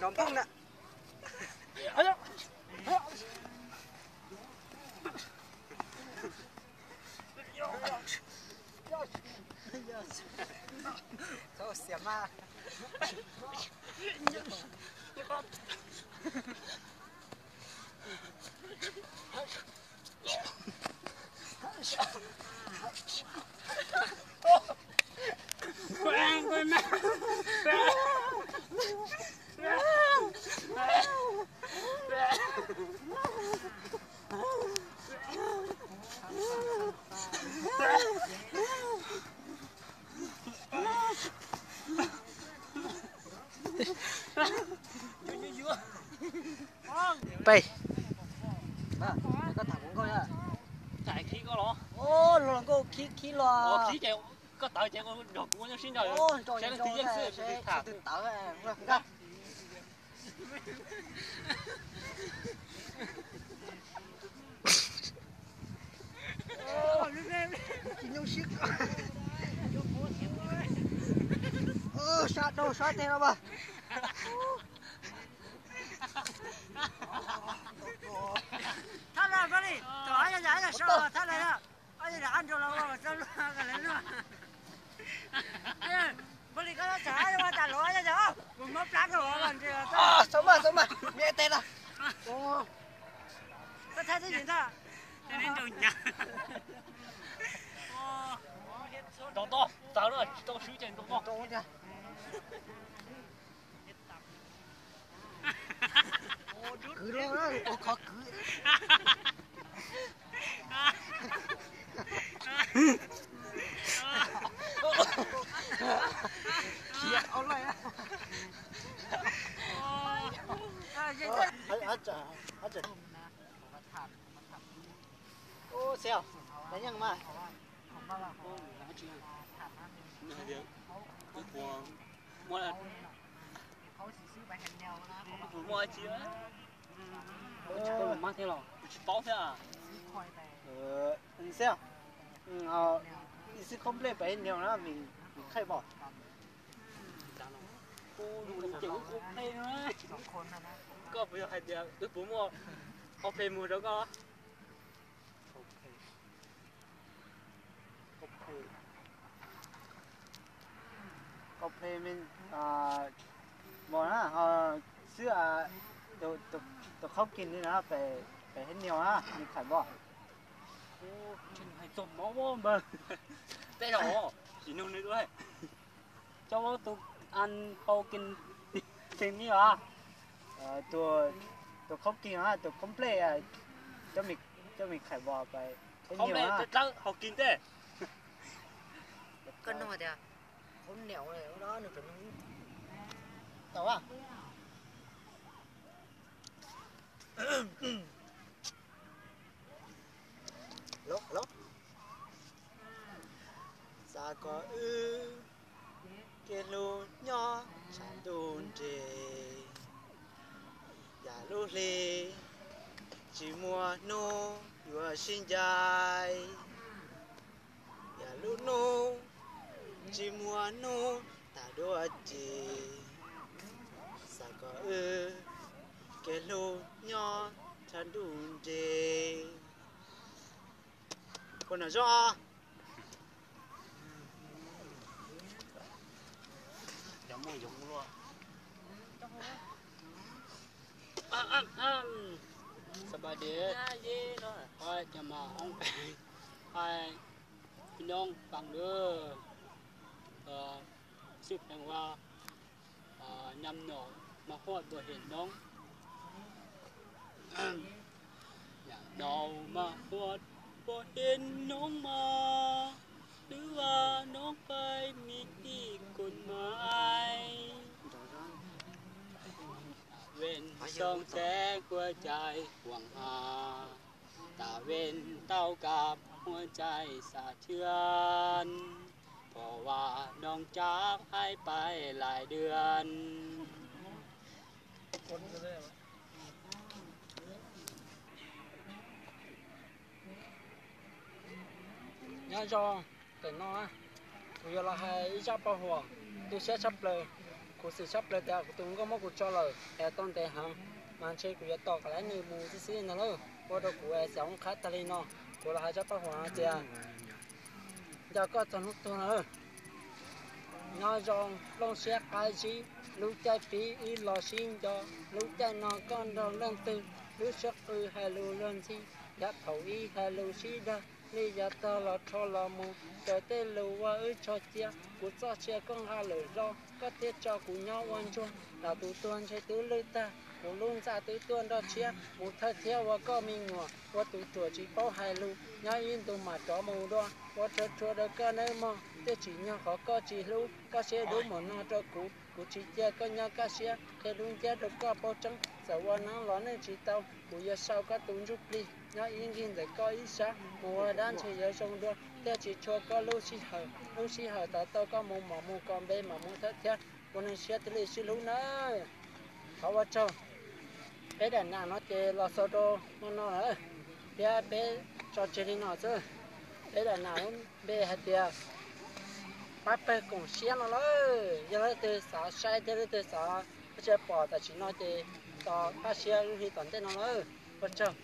น้องปุ้งน่ะโซ่เสียมากไปก็ถามผมก็ได้chạy khí có lo ô lần cô khí lo khí chạy có tàu chạy con đọc cũng có xin rồi sẽ là tí dân sự sẽ tự tớ sát đâu sát thế đâu mà他那不哩，走俺家那时候他来了，俺家按住了我走路个人了。哎，不哩，刚才查的话打罗家家，我们打个我们这个。啊，什么，别逮了。哦，这才是人的，这人中奖。哦，到，早了，到10点钟到。中去。cứ leo đó, khó cứ. Chị ôn lại á. Ô, xèo, đấy nhằng mà. Mua chi á? Tôi mang theo lòng, bao thế à? Anh xem, không lên bảy nhiều nữa mình khai bỏ. Cô đủ chịu không lên nữa. Có bây giờ hay đi, tôi bố mua, ok mua đó có. Ok mình bỏ nó xưa tôi khôngกินนี่นะไปให้เหนียวนะมีไข่บ่ Trên này trộm máu bom bờ. Đây đó, chỉ nung nữa thôi. Cho tôi ăn bao kinh trên ní à? Tôi khôngกินนะtôi không play à cho mìnhไข่บ่ไปให้เหนียวนะ Không play, học kinh thế. cân đâu mà thế à? Không nẻo này, đó được rồi. Tao à? Lốc Sa có Kê lô nhỏ Chẳng đồn trề Dạ lô lê Chỉ mua nô Yua xin dài Dạ lô nô Chỉ mua nô Ta đua chê Sa có Kê lô nhỏ Chẳng đồn trề Con nào cho Giống mùi giống luôn. Saba dia. Hai jama ông hai pinong bằng đưa ship hàng qua nhằm nổ mà hoa vừa hiện nông đầu mà hoa vừa hiện nông mà đưa vào nông bay mi đi cùng mai bên sông té qua trái hoàng hà ta bên tao cặpหัวใจสะเทือนเพราะว่าน้องจากให้ไปหลายเดือนnhớ cho cái nó bây giờ là hai ít chấp baoหัวtôi sẽ chấp lời cụ sự sắp lên ta cụ tung có mốc cụ cho lời e tôn tệ hằng màn chơi cụ tọt cái này mù xí nó luôn qua đó cụ sống khá ta lên nó cụ là hai chấp bắt hoàng chè giờ có toàn lúc tôi nữa nó rong long xe cái gì lúc chạy phí ý lo xin cho lúc chạy nó con rong lên từ lúc sắc hay lúc lên gì giá thầu ý hay lúc xí đó đi giá ta là cho là mù chờ tới lúc qua ở cho chia cụ cho chia con hai lời do có thể cho cụ nhau quan chung là tụ tuần sẽ tứ lư ta cụ luôn ra tứ tuần đó chia một thời theo và có mình ngỏ và tụ chùa chỉ bao hai lưu nhau in tụ mà cho mù đó và chờ chùa được cái nơi mà thế chỉ nhau khó có chỉ lưu có xe đúng một nó cho cụ cụ chỉ chia có nhau cá xe thế luôn chia được có bao trắng sợ qua nắng lót nên chỉ tao cụ giờ sau có tụ giúp đi nhau in in để có ít sao mùa đan chỉ giờ xong đó thế chỉ cho có lúc xí hở ta tao có mù mà mù con bé mà mù thất thế con nên xe tới xí lúc nữa họ vào trong bé đàn nào nó chơi lo sơ đô nó nữa bé bé cho chơi đi nó chứ bé đàn nào bé hạt tiền bắt bé cùng xe nó nữa giờ nó từ xã sai tới từ xã chơi bỏ ta chỉ nói chơi tao bắt xe thì toàn tên nó nữa vào trong